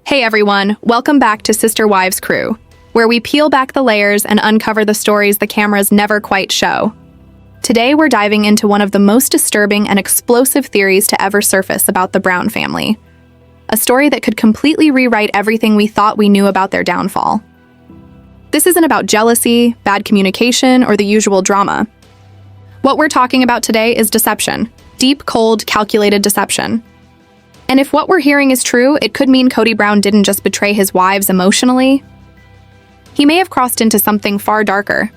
Hey everyone, welcome back to Sister Wives Crew, where we peel back the layers and uncover the stories the cameras never quite show. Today we're diving into one of the most disturbing and explosive theories to ever surface about the Brown family. A story that could completely rewrite everything we thought we knew about their downfall. This isn't about jealousy, bad communication, or the usual drama. What we're talking about today is deception. Deep, cold, calculated deception. And if what we're hearing is true, it could mean Kody Brown didn't just betray his wives emotionally. He may have crossed into something far darker.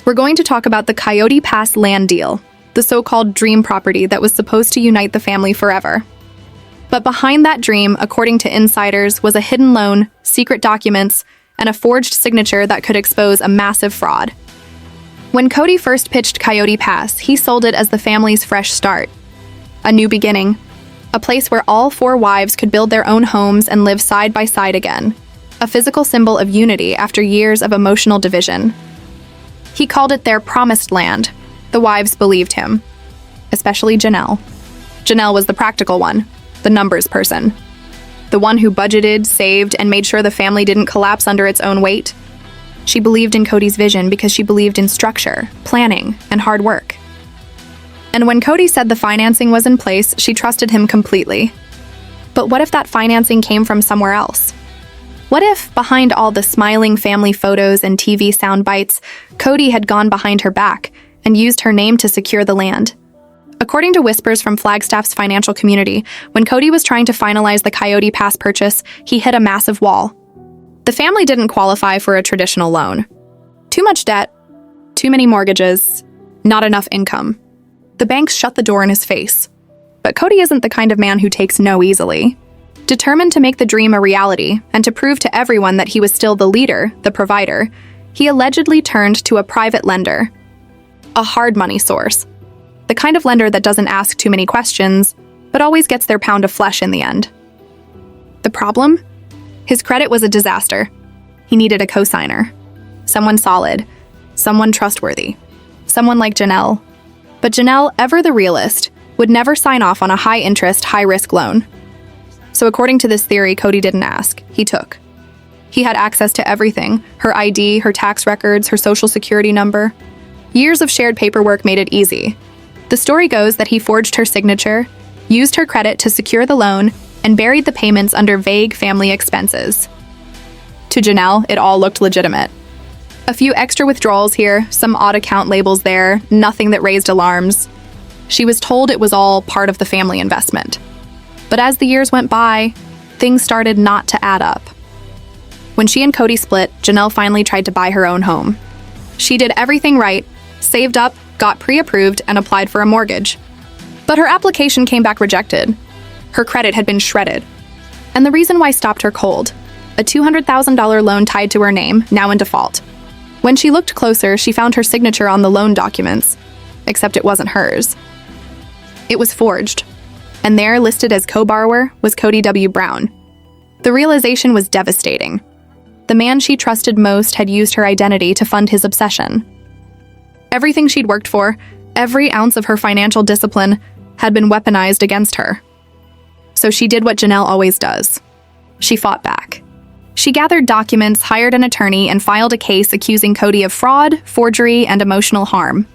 We're going to talk about the Coyote Pass land deal, the so-called dream property that was supposed to unite the family forever. But behind that dream, according to insiders, was a hidden loan, secret documents, and a forged signature that could expose a massive fraud. When Kody first pitched Coyote Pass, he sold it as the family's fresh start. A new beginning. A place where all four wives could build their own homes and live side by side again. A physical symbol of unity after years of emotional division. He called it their promised land. The wives believed him. Especially Janelle. Janelle was the practical one, the numbers person. The one who budgeted, saved, and made sure the family didn't collapse under its own weight. She believed in Kody's vision because she believed in structure, planning, and hard work. And when Kody said the financing was in place, she trusted him completely. But what if that financing came from somewhere else? What if, behind all the smiling family photos and TV sound bites, Kody had gone behind her back and used her name to secure the land? According to whispers from Flagstaff's financial community, when Kody was trying to finalize the Coyote Pass purchase, he hit a massive wall. The family didn't qualify for a traditional loan. Too much debt, too many mortgages, not enough income. The banks shut the door in his face. But Kody isn't the kind of man who takes no easily. Determined to make the dream a reality and to prove to everyone that he was still the leader, the provider, he allegedly turned to a private lender. A hard money source. The kind of lender that doesn't ask too many questions, but always gets their pound of flesh in the end. The problem? His credit was a disaster. He needed a cosigner. Someone solid. Someone trustworthy. Someone like Janelle. But Janelle, ever the realist, would never sign off on a high-interest, high-risk loan. So according to this theory, Kody didn't ask. He took. He had access to everything. Her ID, her tax records, her social security number. Years of shared paperwork made it easy. The story goes that he forged her signature, used her credit to secure the loan, and buried the payments under vague family expenses. To Janelle, it all looked legitimate. A few extra withdrawals here, some odd account labels there, nothing that raised alarms. She was told it was all part of the family investment. But as the years went by, things started not to add up. When she and Kody split, Janelle finally tried to buy her own home. She did everything right, saved up, got pre-approved, and applied for a mortgage. But her application came back rejected. Her credit had been shredded. And the reason why stopped her cold. A $200,000 loan tied to her name, now in default. When she looked closer, she found her signature on the loan documents, except it wasn't hers. It was forged, and there, listed as co-borrower, was Kody W. Brown. The realization was devastating. The man she trusted most had used her identity to fund his obsession. Everything she'd worked for, every ounce of her financial discipline, had been weaponized against her. So she did what Janelle always does. She fought back. She gathered documents, hired an attorney, and filed a case accusing Kody of fraud, forgery, and emotional harm.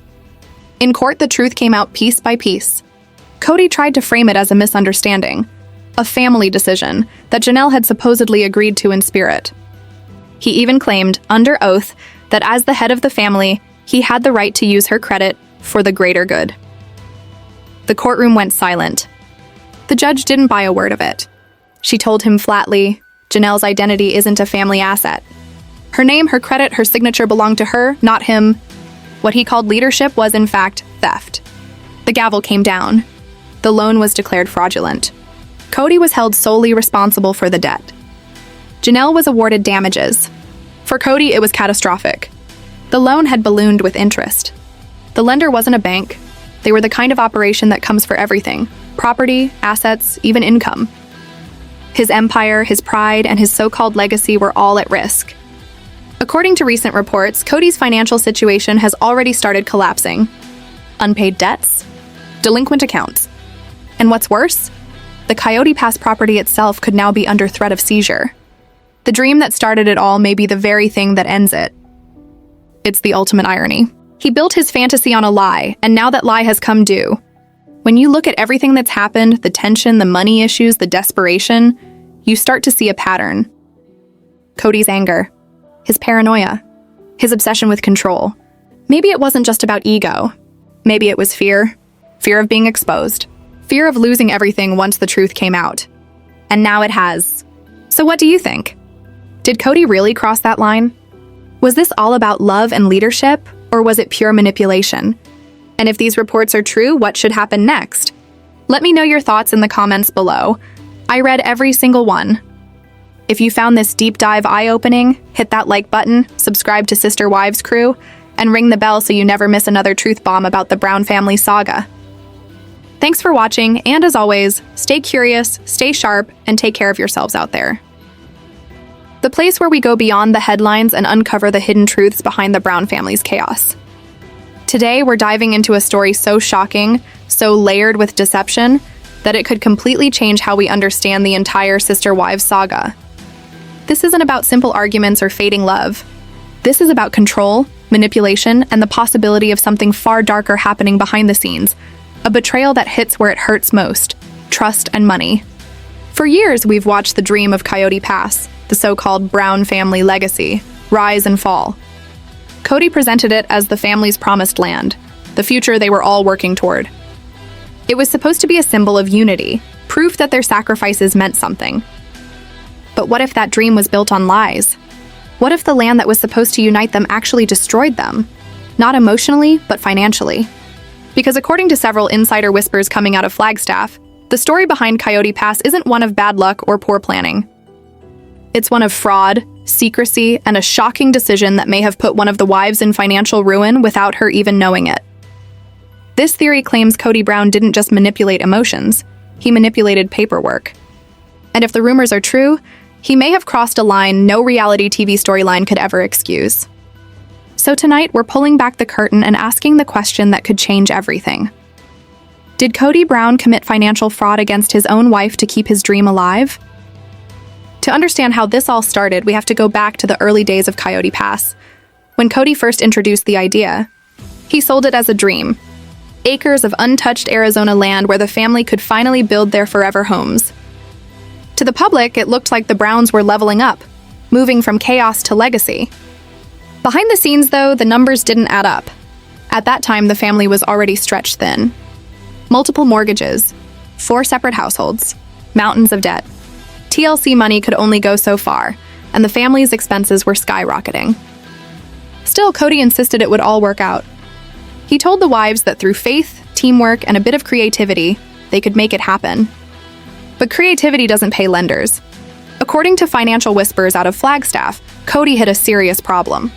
In court, the truth came out piece by piece. Kody tried to frame it as a misunderstanding, a family decision that Janelle had supposedly agreed to in spirit. He even claimed, under oath, that as the head of the family, he had the right to use her credit for the greater good. The courtroom went silent. The judge didn't buy a word of it. She told him flatly, Janelle's identity isn't a family asset. Her name, her credit, her signature belonged to her, not him. What he called leadership was, in fact, theft. The gavel came down. The loan was declared fraudulent. Kody was held solely responsible for the debt. Janelle was awarded damages. For Kody, it was catastrophic. The loan had ballooned with interest. The lender wasn't a bank. They were the kind of operation that comes for everything: property, assets, even income. His empire, his pride, and his so-called legacy were all at risk. According to recent reports, Kody's financial situation has already started collapsing. Unpaid debts, delinquent accounts. And what's worse? The the Coyote Pass property itself could now be under threat of seizure. The dream that started it all may be the very thing that ends it. It's the ultimate irony. He built his fantasy on a lie, and now that lie has come due. When you look at everything that's happened, the tension, the money issues, the desperation, you start to see a pattern. Kody's anger, his paranoia, his obsession with control. Maybe it wasn't just about ego. Maybe it was fear. Fear of being exposed. Fear of losing everything once the truth came out. And now it has. So what do you think? Did Kody really cross that line? Was this all about love and leadership, or was it pure manipulation? And if these reports are true, what should happen next? Let me know your thoughts in the comments below. I read every single one. If you found this deep dive eye-opening, hit that like button, subscribe to Sister Wives Crew, and ring the bell so you never miss another truth bomb about the Brown family saga. Thanks for watching, and as always, stay curious, stay sharp, and take care of yourselves out there. The place where we go beyond the headlines and uncover the hidden truths behind the Brown family's chaos. Today, we're diving into a story so shocking, so layered with deception, that it could completely change how we understand the entire Sister Wives saga. This isn't about simple arguments or fading love. This is about control, manipulation, and the possibility of something far darker happening behind the scenes, a betrayal that hits where it hurts most, trust and money. For years, we've watched the dream of Coyote Pass, the so-called Brown family legacy, rise and fall. Kody presented it as the family's promised land, the future they were all working toward. It was supposed to be a symbol of unity, proof that their sacrifices meant something. But what if that dream was built on lies? What if the land that was supposed to unite them actually destroyed them? Not emotionally, but financially. Because according to several insider whispers coming out of Flagstaff, the story behind Coyote Pass isn't one of bad luck or poor planning. It's one of fraud, secrecy, and a shocking decision that may have put one of the wives in financial ruin without her even knowing it. This theory claims Kody Brown didn't just manipulate emotions, he manipulated paperwork. And if the rumors are true, he may have crossed a line no reality TV storyline could ever excuse. So tonight, we're pulling back the curtain and asking the question that could change everything. Did Kody Brown commit financial fraud against his own wife to keep his dream alive? To understand how this all started, we have to go back to the early days of Coyote Pass. When Kody first introduced the idea, he sold it as a dream. Acres of untouched Arizona land where the family could finally build their forever homes. To the public, it looked like the Browns were leveling up, moving from chaos to legacy. Behind the scenes, though, the numbers didn't add up. At that time, the family was already stretched thin. Multiple mortgages, 4 separate households, mountains of debt. TLC money could only go so far, and the family's expenses were skyrocketing. Still, Kody insisted it would all work out. He told the wives that through faith, teamwork, and a bit of creativity, they could make it happen. But creativity doesn't pay lenders. According to financial whispers out of Flagstaff, Kody hit a serious problem.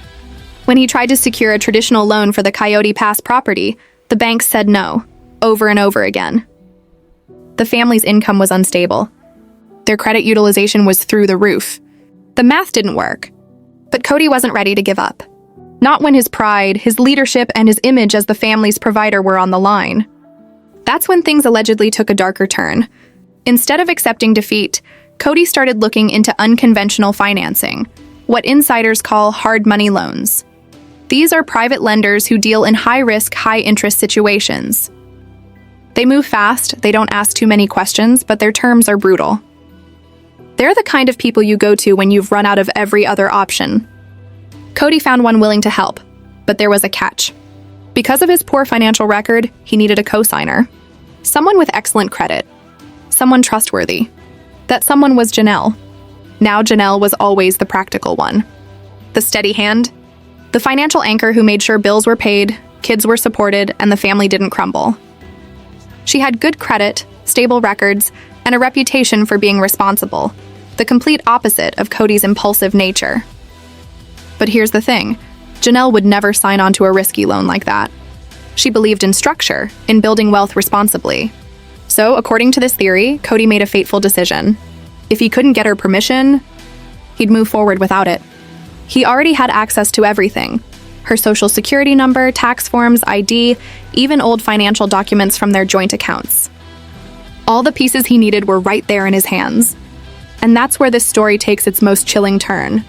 When he tried to secure a traditional loan for the Coyote Pass property, the banks said no, over and over again. The family's income was unstable. Their credit utilization was through the roof. The math didn't work. But Kody wasn't ready to give up. Not when his pride, his leadership, and his image as the family's provider were on the line. That's when things allegedly took a darker turn. Instead of accepting defeat, Kody started looking into unconventional financing, what insiders call hard money loans. These are private lenders who deal in high-risk, high-interest situations. They move fast, they don't ask too many questions, but their terms are brutal. They're the kind of people you go to when you've run out of every other option. Kody found one willing to help, but there was a catch. Because of his poor financial record, he needed a co-signer. Someone with excellent credit. Someone trustworthy. That someone was Janelle. Now Janelle was always the practical one. The steady hand. The financial anchor who made sure bills were paid, kids were supported, and the family didn't crumble. She had good credit, stable records, and a reputation for being responsible, the complete opposite of Kody's impulsive nature. But here's the thing, Janelle would never sign on to a risky loan like that. She believed in structure, in building wealth responsibly. So, according to this theory, Kody made a fateful decision. If he couldn't get her permission, he'd move forward without it. He already had access to everything. Her social security number, tax forms, ID, even old financial documents from their joint accounts. All the pieces he needed were right there in his hands. And that's where this story takes its most chilling turn.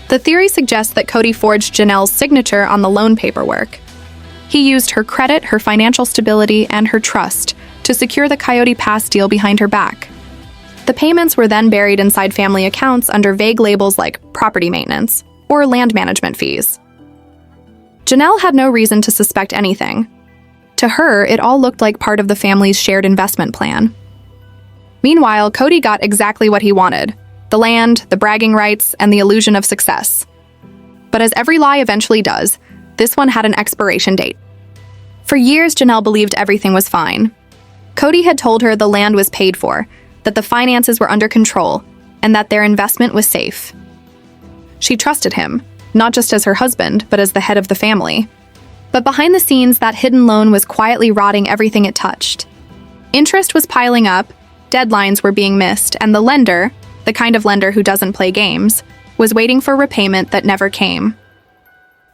The theory suggests that Kody forged Janelle's signature on the loan paperwork. He used her credit, her financial stability, and her trust to secure the Coyote Pass deal behind her back. The payments were then buried inside family accounts under vague labels like property maintenance or land management fees. Janelle had no reason to suspect anything. To her, it all looked like part of the family's shared investment plan. Meanwhile, Kody got exactly what he wanted: the land, the bragging rights, and the illusion of success. But as every lie eventually does, this one had an expiration date. For years, Janelle believed everything was fine. Kody had told her the land was paid for, that the finances were under control, and that their investment was safe. She trusted him, not just as her husband, but as the head of the family. But behind the scenes, that hidden loan was quietly rotting everything it touched. Interest was piling up, deadlines were being missed, and the lender, the kind of lender who doesn't play games, was waiting for repayment that never came.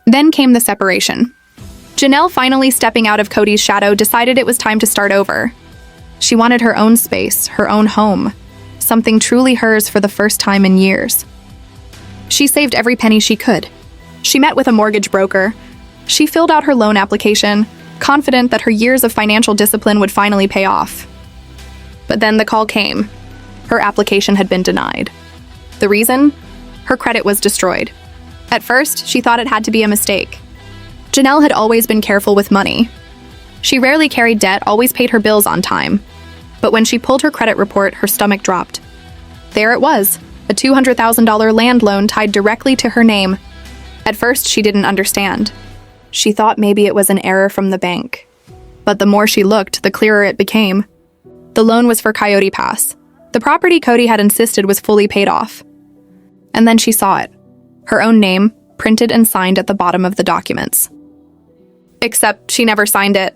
Then came the separation. Janelle, finally stepping out of Kody's shadow, decided it was time to start over. She wanted her own space, her own home, something truly hers for the first time in years. She saved every penny she could. She met with a mortgage broker. She filled out her loan application, confident that her years of financial discipline would finally pay off. But then the call came. Her application had been denied. The reason? Her credit was destroyed. At first, she thought it had to be a mistake. Janelle had always been careful with money. She rarely carried debt, always paid her bills on time. But when she pulled her credit report, her stomach dropped. There it was, a $200,000 land loan tied directly to her name. At first, she didn't understand. She thought maybe it was an error from the bank. But the more she looked, the clearer it became. The loan was for Coyote Pass. The property Kody had insisted was fully paid off. And then she saw it. Her own name, printed and signed at the bottom of the documents. Except she never signed it.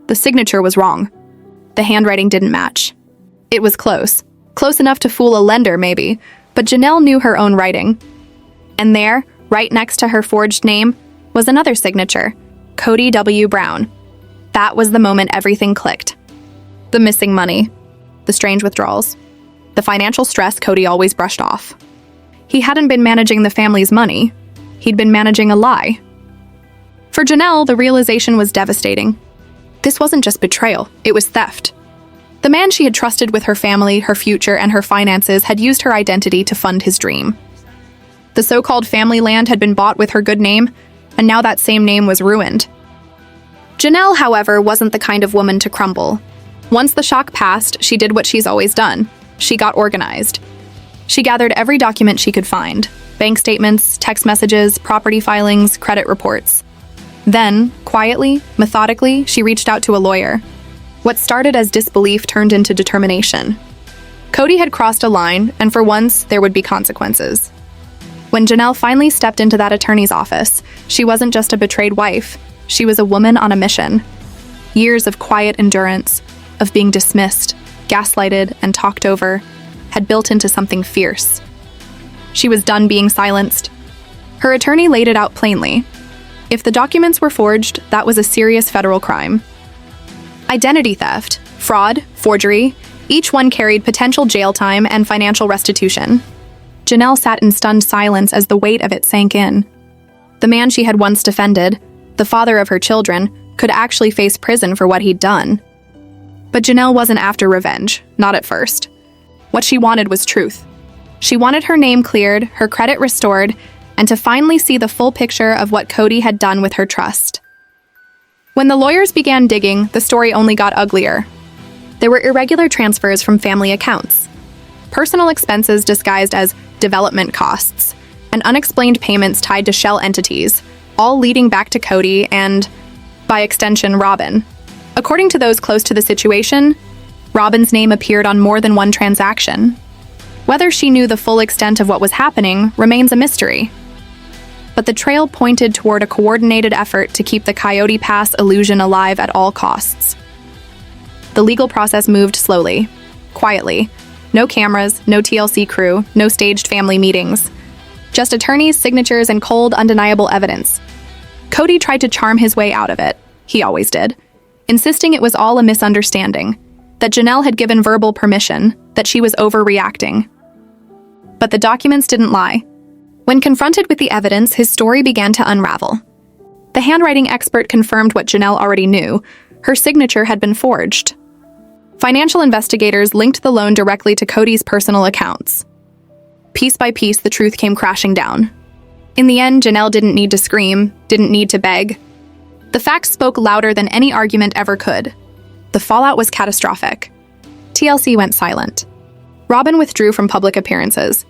The signature was wrong. The handwriting didn't match. It was close. Close enough to fool a lender, maybe, but Janelle knew her own writing. And there, right next to her forged name, was another signature, Kody W. Brown. That was the moment everything clicked. The missing money, the strange withdrawals, the financial stress Kody always brushed off. He hadn't been managing the family's money. He'd been managing a lie. For Janelle, the realization was devastating. This wasn't just betrayal, it was theft. The man she had trusted with her family, her future, and her finances had used her identity to fund his dream. The so-called family land had been bought with her good name, and now that same name was ruined. Janelle, however, wasn't the kind of woman to crumble. Once the shock passed, she did what she's always done. She got organized. She gathered every document she could find: bank statements, text messages, property filings, credit reports. Then, quietly, methodically, she reached out to a lawyer. What started as disbelief turned into determination. Kody had crossed a line, and for once, there would be consequences. When Janelle finally stepped into that attorney's office, she wasn't just a betrayed wife. She was a woman on a mission. Years of quiet endurance, of being dismissed, gaslighted, and talked over, had built into something fierce. She was done being silenced. Her attorney laid it out plainly. If the documents were forged, that was a serious federal crime. Identity theft, fraud, forgery, each one carried potential jail time and financial restitution. Janelle sat in stunned silence as the weight of it sank in. The man she had once defended, the father of her children, could actually face prison for what he'd done. But Janelle wasn't after revenge, not at first. What she wanted was truth. She wanted her name cleared, her credit restored, and to finally see the full picture of what Kody had done with her trust. When the lawyers began digging, the story only got uglier. There were irregular transfers from family accounts, personal expenses disguised as development costs, and unexplained payments tied to shell entities, all leading back to Kody and, by extension, Robyn. According to those close to the situation, Robyn's name appeared on more than one transaction. Whether she knew the full extent of what was happening remains a mystery. But the trail pointed toward a coordinated effort to keep the Coyote Pass illusion alive at all costs. The legal process moved slowly, quietly. No cameras, no TLC crew, no staged family meetings. Just attorneys, signatures, and cold, undeniable evidence. Kody tried to charm his way out of it. He always did. Insisting it was all a misunderstanding. that Janelle had given verbal permission, that she was overreacting. But the documents didn't lie. When confronted with the evidence, his story began to unravel. The handwriting expert confirmed what Janelle already knew. Her signature had been forged. Financial investigators linked the loan directly to Kody's personal accounts. Piece by piece, the truth came crashing down. In the end, Janelle didn't need to scream, didn't need to beg. The facts spoke louder than any argument ever could. The fallout was catastrophic. TLC went silent. Robyn withdrew from public appearances.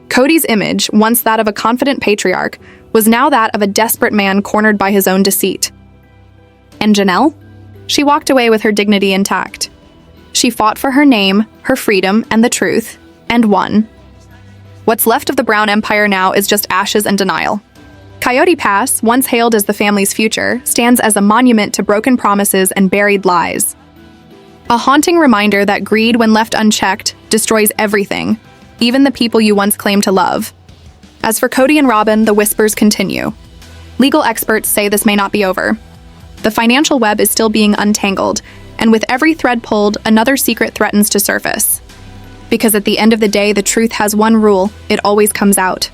Kody's image, once that of a confident patriarch, was now that of a desperate man cornered by his own deceit. And Janelle? She walked away with her dignity intact. She fought for her name, her freedom, and the truth, and won. What's left of the Brown Empire now is just ashes and denial. Coyote Pass, once hailed as the family's future, stands as a monument to broken promises and buried lies. A haunting reminder that greed, when left unchecked, destroys everything, even the people you once claimed to love. As for Kody and Robyn, the whispers continue. Legal experts say this may not be over. The financial web is still being untangled, and with every thread pulled, another secret threatens to surface. Because at the end of the day, the truth has one rule: it always comes out.